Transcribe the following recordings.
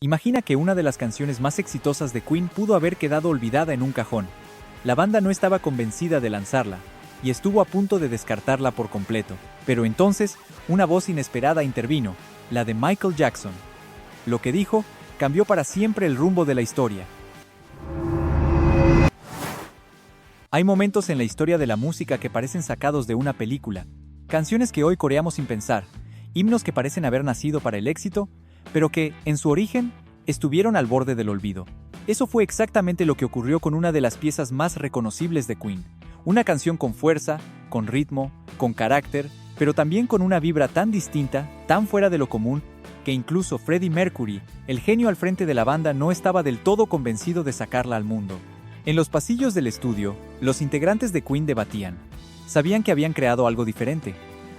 Imagina que una de las canciones más exitosas de Queen pudo haber quedado olvidada en un cajón. La banda no estaba convencida de lanzarla, y estuvo a punto de descartarla por completo. Pero entonces, una voz inesperada intervino, la de Michael Jackson. Lo que dijo cambió para siempre el rumbo de la historia. Hay momentos en la historia de la música que parecen sacados de una película, canciones que hoy coreamos sin pensar, himnos que parecen haber nacido para el éxito, pero que, en su origen, estuvieron al borde del olvido. Eso fue exactamente lo que ocurrió con una de las piezas más reconocibles de Queen. Una canción con fuerza, con ritmo, con carácter, pero también con una vibra tan distinta, tan fuera de lo común, que incluso Freddie Mercury, el genio al frente de la banda, no estaba del todo convencido de sacarla al mundo. En los pasillos del estudio, los integrantes de Queen debatían. Sabían que habían creado algo diferente,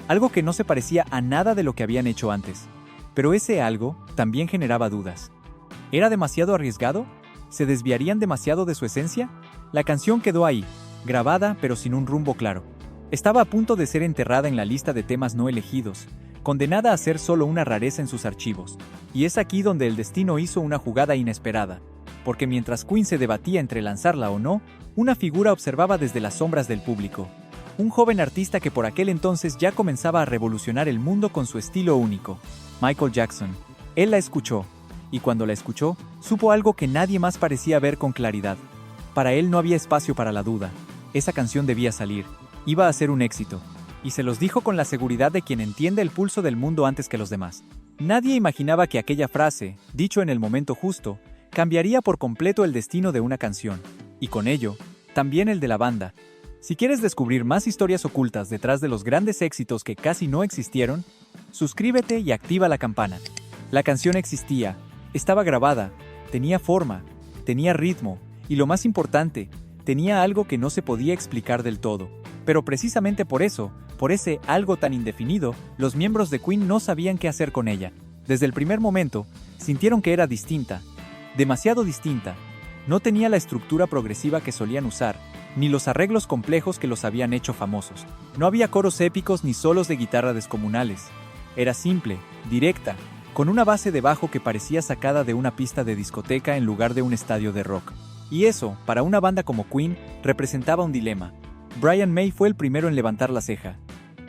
algo que no se parecía a nada de lo que habían hecho antes. Pero ese algo también generaba dudas. ¿Era demasiado arriesgado? ¿Se desviarían demasiado de su esencia? La canción quedó ahí, grabada pero sin un rumbo claro. Estaba a punto de ser enterrada en la lista de temas no elegidos, condenada a ser solo una rareza en sus archivos. Y es aquí donde el destino hizo una jugada inesperada, porque mientras Queen se debatía entre lanzarla o no, una figura observaba desde las sombras del público. Un joven artista que por aquel entonces ya comenzaba a revolucionar el mundo con su estilo único. Michael Jackson. Él la escuchó, y cuando la escuchó, supo algo que nadie más parecía ver con claridad. Para él no había espacio para la duda. Esa canción debía salir, iba a ser un éxito, y se los dijo con la seguridad de quien entiende el pulso del mundo antes que los demás. Nadie imaginaba que aquella frase, dicho en el momento justo, cambiaría por completo el destino de una canción, y con ello, también el de la banda. Si quieres descubrir más historias ocultas detrás de los grandes éxitos que casi no existieron, suscríbete y activa la campana. La canción existía, estaba grabada, tenía forma, tenía ritmo, y lo más importante, tenía algo que no se podía explicar del todo. Pero precisamente por eso, por ese algo tan indefinido, los miembros de Queen no sabían qué hacer con ella. Desde el primer momento, sintieron que era distinta, demasiado distinta. No tenía la estructura progresiva que solían usar, ni los arreglos complejos que los habían hecho famosos. No había coros épicos ni solos de guitarra descomunales. Era simple, directa, con una base de bajo que parecía sacada de una pista de discoteca en lugar de un estadio de rock. Y eso, para una banda como Queen, representaba un dilema. Brian May fue el primero en levantar la ceja.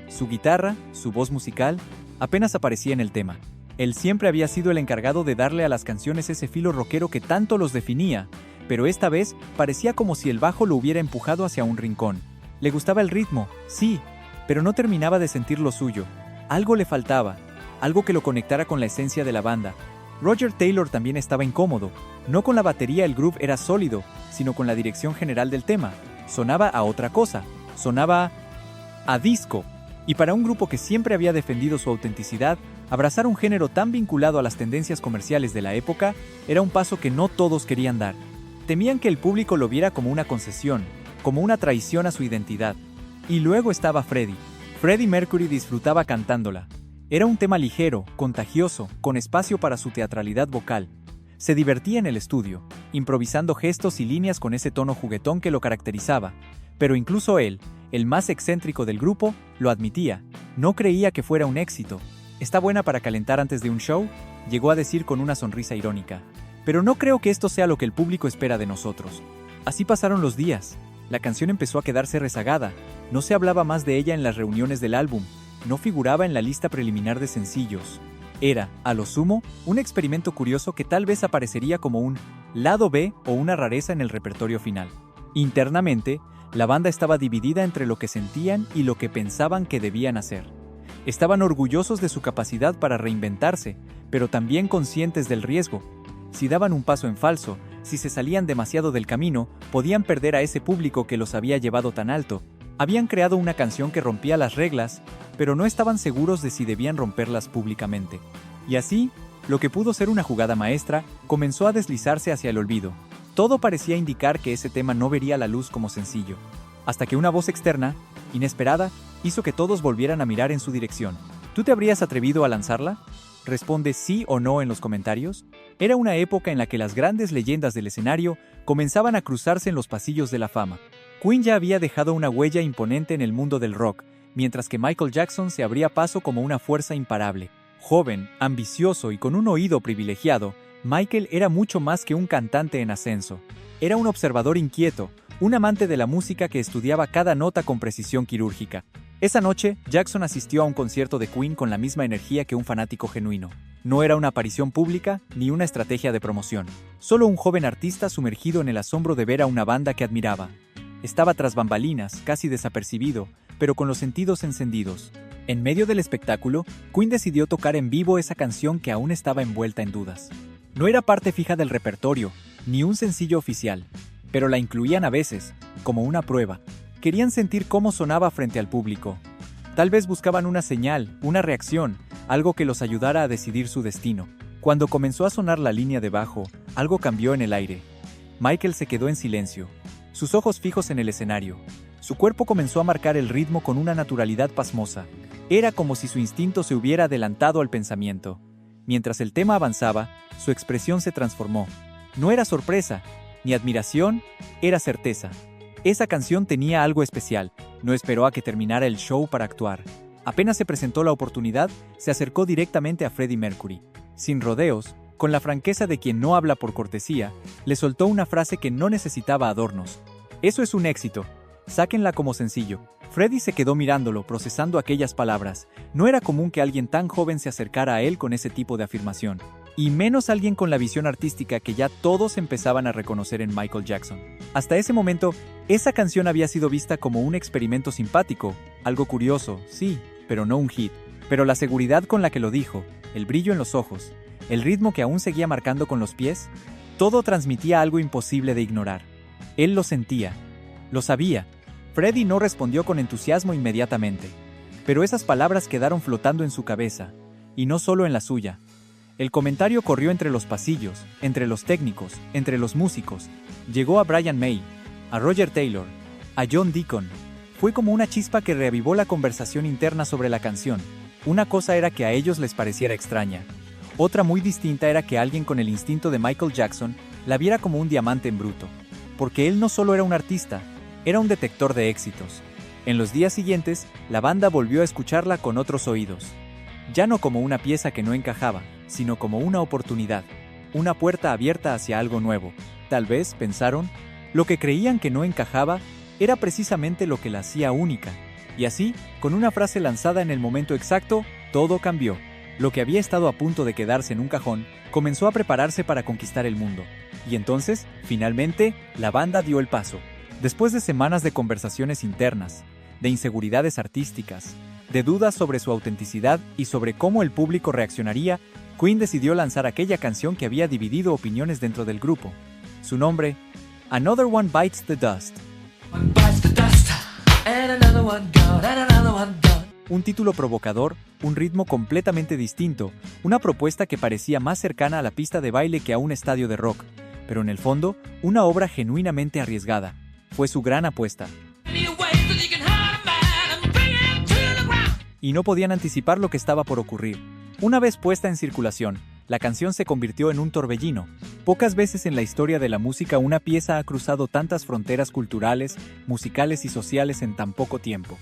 Su guitarra, su voz musical, apenas aparecía en el tema. Él siempre había sido el encargado de darle a las canciones ese filo rockero que tanto los definía, pero esta vez parecía como si el bajo lo hubiera empujado hacia un rincón. Le gustaba el ritmo, sí, pero no terminaba de sentir lo suyo. Algo le faltaba, algo que lo conectara con la esencia de la banda. Roger Taylor también estaba incómodo. No con la batería el groove era sólido, sino con la dirección general del tema. Sonaba a otra cosa, sonaba a disco. Y para un grupo que siempre había defendido su autenticidad, abrazar un género tan vinculado a las tendencias comerciales de la época era un paso que no todos querían dar. Temían que el público lo viera como una concesión, como una traición a su identidad. Y luego estaba Freddie. Freddie Mercury disfrutaba cantándola. Era un tema ligero, contagioso, con espacio para su teatralidad vocal. Se divertía en el estudio, improvisando gestos y líneas con ese tono juguetón que lo caracterizaba. Pero incluso él, el más excéntrico del grupo, lo admitía. No creía que fuera un éxito. ¿Está buena para calentar antes de un show?, llegó a decir con una sonrisa irónica. Pero no creo que esto sea lo que el público espera de nosotros. Así pasaron los días. La canción empezó a quedarse rezagada. No se hablaba más de ella en las reuniones del álbum. No figuraba en la lista preliminar de sencillos. Era, a lo sumo, un experimento curioso que tal vez aparecería como un lado B o una rareza en el repertorio final. Internamente, la banda estaba dividida entre lo que sentían y lo que pensaban que debían hacer. Estaban orgullosos de su capacidad para reinventarse, pero también conscientes del riesgo. Si daban un paso en falso, si se salían demasiado del camino, podían perder a ese público que los había llevado tan alto. Habían creado una canción que rompía las reglas, pero no estaban seguros de si debían romperlas públicamente. Y así, lo que pudo ser una jugada maestra, comenzó a deslizarse hacia el olvido. Todo parecía indicar que ese tema no vería la luz como sencillo, hasta que una voz externa, inesperada, hizo que todos volvieran a mirar en su dirección. ¿Tú te habrías atrevido a lanzarla? Responde sí o no en los comentarios. Era una época en la que las grandes leyendas del escenario comenzaban a cruzarse en los pasillos de la fama. Queen ya había dejado una huella imponente en el mundo del rock, mientras que Michael Jackson se abría paso como una fuerza imparable. Joven, ambicioso y con un oído privilegiado, Michael era mucho más que un cantante en ascenso. Era un observador inquieto, un amante de la música que estudiaba cada nota con precisión quirúrgica. Esa noche, Jackson asistió a un concierto de Queen con la misma energía que un fanático genuino. No era una aparición pública ni una estrategia de promoción. Solo un joven artista sumergido en el asombro de ver a una banda que admiraba. Estaba tras bambalinas, casi desapercibido, pero con los sentidos encendidos. En medio del espectáculo, Queen decidió tocar en vivo esa canción que aún estaba envuelta en dudas. No era parte fija del repertorio, ni un sencillo oficial, pero la incluían a veces, como una prueba. Querían sentir cómo sonaba frente al público. Tal vez buscaban una señal, una reacción, algo que los ayudara a decidir su destino. Cuando comenzó a sonar la línea de bajo, algo cambió en el aire. Michael se quedó en silencio, sus ojos fijos en el escenario. Su cuerpo comenzó a marcar el ritmo con una naturalidad pasmosa. Era como si su instinto se hubiera adelantado al pensamiento. Mientras el tema avanzaba, su expresión se transformó. No era sorpresa, ni admiración, era certeza. Esa canción tenía algo especial. No esperó a que terminara el show para actuar. Apenas se presentó la oportunidad, se acercó directamente a Freddie Mercury. Sin rodeos, con la franqueza de quien no habla por cortesía, le soltó una frase que no necesitaba adornos. Eso es un éxito. Sáquenla como sencillo. Freddie se quedó mirándolo, procesando aquellas palabras. No era común que alguien tan joven se acercara a él con ese tipo de afirmación. Y menos alguien con la visión artística que ya todos empezaban a reconocer en Michael Jackson. Hasta ese momento, esa canción había sido vista como un experimento simpático, algo curioso, sí, pero no un hit. Pero la seguridad con la que lo dijo, el brillo en los ojos, el ritmo que aún seguía marcando con los pies, todo transmitía algo imposible de ignorar. Él lo sentía, lo sabía. Freddie no respondió con entusiasmo inmediatamente, pero esas palabras quedaron flotando en su cabeza, y no solo en la suya. El comentario corrió entre los pasillos, entre los técnicos, entre los músicos. Llegó a Brian May, a Roger Taylor, a John Deacon. Fue como una chispa que reavivó la conversación interna sobre la canción. Una cosa era que a ellos les pareciera extraña. Otra muy distinta era que alguien con el instinto de Michael Jackson la viera como un diamante en bruto. Porque él no solo era un artista, era un detector de éxitos. En los días siguientes, la banda volvió a escucharla con otros oídos. Ya no como una pieza que no encajaba, sino como una oportunidad, una puerta abierta hacia algo nuevo. Tal vez, pensaron, lo que creían que no encajaba era precisamente lo que la hacía única. Y así, con una frase lanzada en el momento exacto, todo cambió. Lo que había estado a punto de quedarse en un cajón, comenzó a prepararse para conquistar el mundo. Y entonces, finalmente, la banda dio el paso. Después de semanas de conversaciones internas, de inseguridades artísticas, de dudas sobre su autenticidad y sobre cómo el público reaccionaría, Queen decidió lanzar aquella canción que había dividido opiniones dentro del grupo. Su nombre, Another One Bites the Dust. Un título provocador, un ritmo completamente distinto, una propuesta que parecía más cercana a la pista de baile que a un estadio de rock, pero en el fondo, una obra genuinamente arriesgada. Fue su gran apuesta. Y no podían anticipar lo que estaba por ocurrir. Una vez puesta en circulación, la canción se convirtió en un torbellino. Pocas veces en la historia de la música una pieza ha cruzado tantas fronteras culturales, musicales y sociales en tan poco tiempo.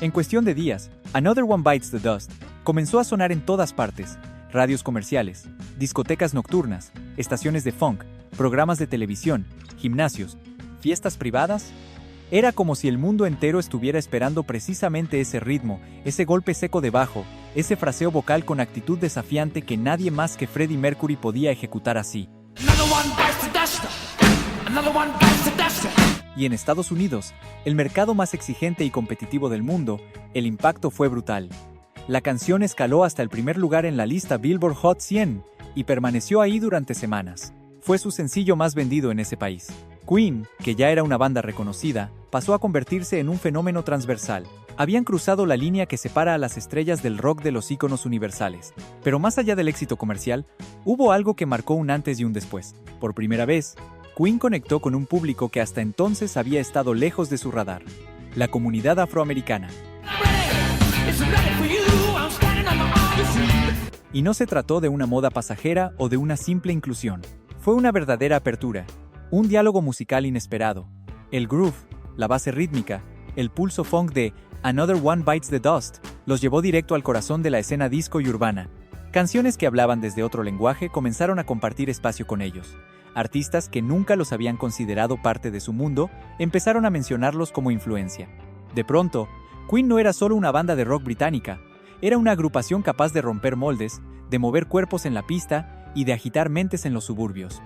En cuestión de días, Another One Bites the Dust comenzó a sonar en todas partes: radios comerciales, discotecas nocturnas, estaciones de funk, programas de televisión, gimnasios, fiestas privadas. Era como si el mundo entero estuviera esperando precisamente ese ritmo, ese golpe seco de bajo, ese fraseo vocal con actitud desafiante que nadie más que Freddie Mercury podía ejecutar así. Y en Estados Unidos, el mercado más exigente y competitivo del mundo, el impacto fue brutal. La canción escaló hasta el primer lugar en la lista Billboard Hot 100 y permaneció ahí durante semanas. Fue su sencillo más vendido en ese país. Queen, que ya era una banda reconocida, pasó a convertirse en un fenómeno transversal. Habían cruzado la línea que separa a las estrellas del rock de los íconos universales. Pero más allá del éxito comercial, hubo algo que marcó un antes y un después. Por primera vez, Queen conectó con un público que hasta entonces había estado lejos de su radar: la comunidad afroamericana. Y no se trató de una moda pasajera o de una simple inclusión. Fue una verdadera apertura. Un diálogo musical inesperado. El groove, la base rítmica, el pulso funk de Another One Bites the Dust los llevó directo al corazón de la escena disco y urbana. Canciones que hablaban desde otro lenguaje comenzaron a compartir espacio con ellos. Artistas que nunca los habían considerado parte de su mundo empezaron a mencionarlos como influencia. De pronto, Queen no era solo una banda de rock británica, era una agrupación capaz de romper moldes, de mover cuerpos en la pista y de agitar mentes en los suburbios.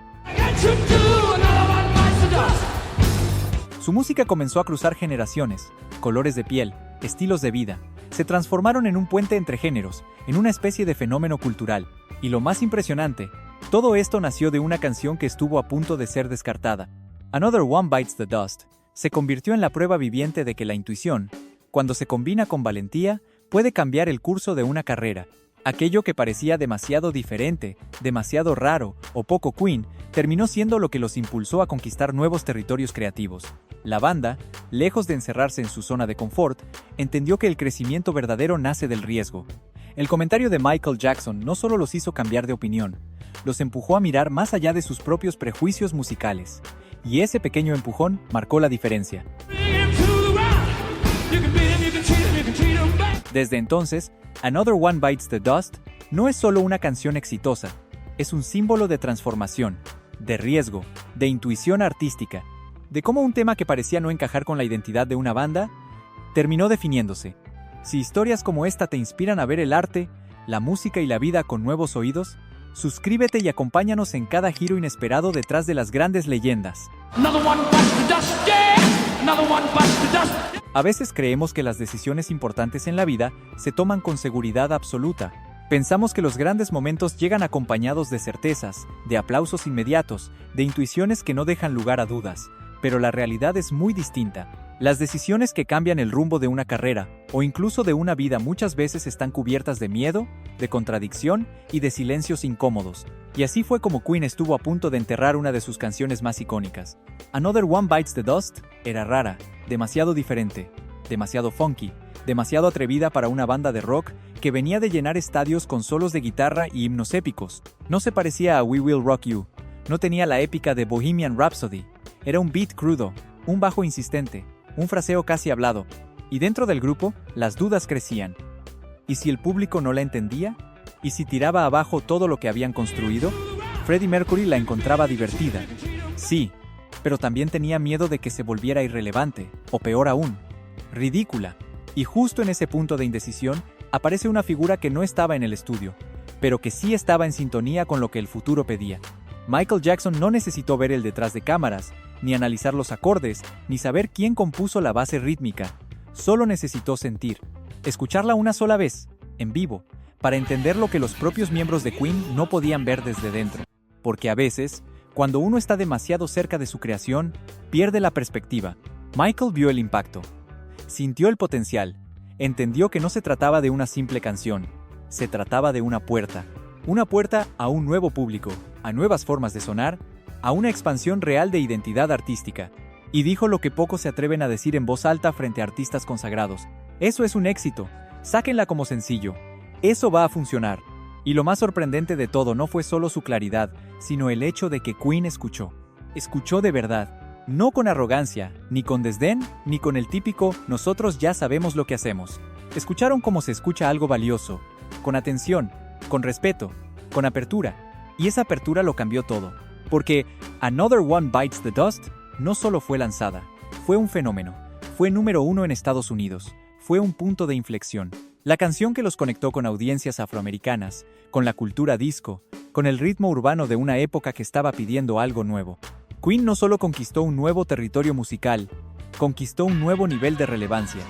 Su música comenzó a cruzar generaciones, colores de piel, estilos de vida. Se transformaron en un puente entre géneros, en una especie de fenómeno cultural. Y lo más impresionante, todo esto nació de una canción que estuvo a punto de ser descartada. Another One Bites the Dust se convirtió en la prueba viviente de que la intuición, cuando se combina con valentía, puede cambiar el curso de una carrera. Aquello que parecía demasiado diferente, demasiado raro o poco Queen, terminó siendo lo que los impulsó a conquistar nuevos territorios creativos. La banda, lejos de encerrarse en su zona de confort, entendió que el crecimiento verdadero nace del riesgo. El comentario de Michael Jackson no solo los hizo cambiar de opinión, los empujó a mirar más allá de sus propios prejuicios musicales. Y ese pequeño empujón marcó la diferencia. Desde entonces, Another One Bites the Dust no es solo una canción exitosa, es un símbolo de transformación, de riesgo, de intuición artística, de cómo un tema que parecía no encajar con la identidad de una banda, terminó definiéndose. Si historias como esta te inspiran a ver el arte, la música y la vida con nuevos oídos, suscríbete y acompáñanos en cada giro inesperado detrás de las grandes leyendas. A veces creemos que las decisiones importantes en la vida se toman con seguridad absoluta. Pensamos que los grandes momentos llegan acompañados de certezas, de aplausos inmediatos, de intuiciones que no dejan lugar a dudas. Pero la realidad es muy distinta. Las decisiones que cambian el rumbo de una carrera, o incluso de una vida, muchas veces están cubiertas de miedo, de contradicción y de silencios incómodos. Y así fue como Queen estuvo a punto de enterrar una de sus canciones más icónicas. Another One Bites the Dust era rara, demasiado diferente, demasiado funky, demasiado atrevida para una banda de rock que venía de llenar estadios con solos de guitarra y himnos épicos. No se parecía a We Will Rock You, no tenía la épica de Bohemian Rhapsody. Era un beat crudo, un bajo insistente, un fraseo casi hablado, y dentro del grupo, las dudas crecían. ¿Y si el público no la entendía? ¿Y si tiraba abajo todo lo que habían construido? Freddie Mercury la encontraba divertida. Sí, pero también tenía miedo de que se volviera irrelevante, o peor aún, ridícula. Y justo en ese punto de indecisión, aparece una figura que no estaba en el estudio, pero que sí estaba en sintonía con lo que el futuro pedía. Michael Jackson no necesitó ver el detrás de cámaras, ni analizar los acordes, ni saber quién compuso la base rítmica. Solo necesitó sentir, escucharla una sola vez, en vivo, para entender lo que los propios miembros de Queen no podían ver desde dentro. Porque a veces, cuando uno está demasiado cerca de su creación, pierde la perspectiva. Michael vio el impacto, sintió el potencial, entendió que no se trataba de una simple canción, se trataba de una puerta a un nuevo público, a nuevas formas de sonar, a una expansión real de identidad artística. Y dijo lo que pocos se atreven a decir en voz alta frente a artistas consagrados. Eso es un éxito, sáquenla como sencillo. Eso va a funcionar. Y lo más sorprendente de todo no fue solo su claridad, sino el hecho de que Queen escuchó. Escuchó de verdad, no con arrogancia, ni con desdén, ni con el típico "nosotros ya sabemos lo que hacemos". Escucharon como se escucha algo valioso, con atención, con respeto, con apertura. Y esa apertura lo cambió todo. Porque Another One Bites the Dust no solo fue lanzada, fue un fenómeno, fue número 1 en Estados Unidos, fue un punto de inflexión. La canción que los conectó con audiencias afroamericanas, con la cultura disco, con el ritmo urbano de una época que estaba pidiendo algo nuevo. Queen no solo conquistó un nuevo territorio musical, conquistó un nuevo nivel de relevancia.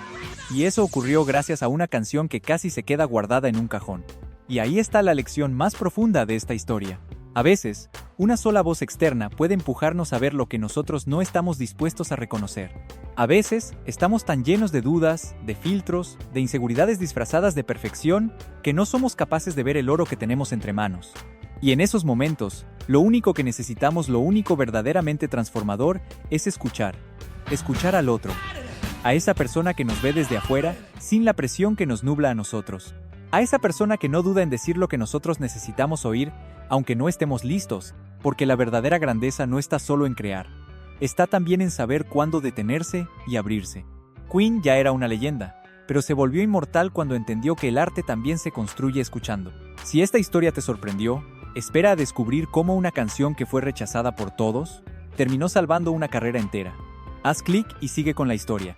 Y eso ocurrió gracias a una canción que casi se queda guardada en un cajón. Y ahí está la lección más profunda de esta historia. A veces, una sola voz externa puede empujarnos a ver lo que nosotros no estamos dispuestos a reconocer. A veces, estamos tan llenos de dudas, de filtros, de inseguridades disfrazadas de perfección, que no somos capaces de ver el oro que tenemos entre manos. Y en esos momentos, lo único que necesitamos, lo único verdaderamente transformador, es escuchar. Escuchar al otro. A esa persona que nos ve desde afuera, sin la presión que nos nubla a nosotros. A esa persona que no duda en decir lo que nosotros necesitamos oír, aunque no estemos listos, porque la verdadera grandeza no está solo en crear, está también en saber cuándo detenerse y abrirse. Queen ya era una leyenda, pero se volvió inmortal cuando entendió que el arte también se construye escuchando. Si esta historia te sorprendió, espera a descubrir cómo una canción que fue rechazada por todos terminó salvando una carrera entera. Haz clic y sigue con la historia.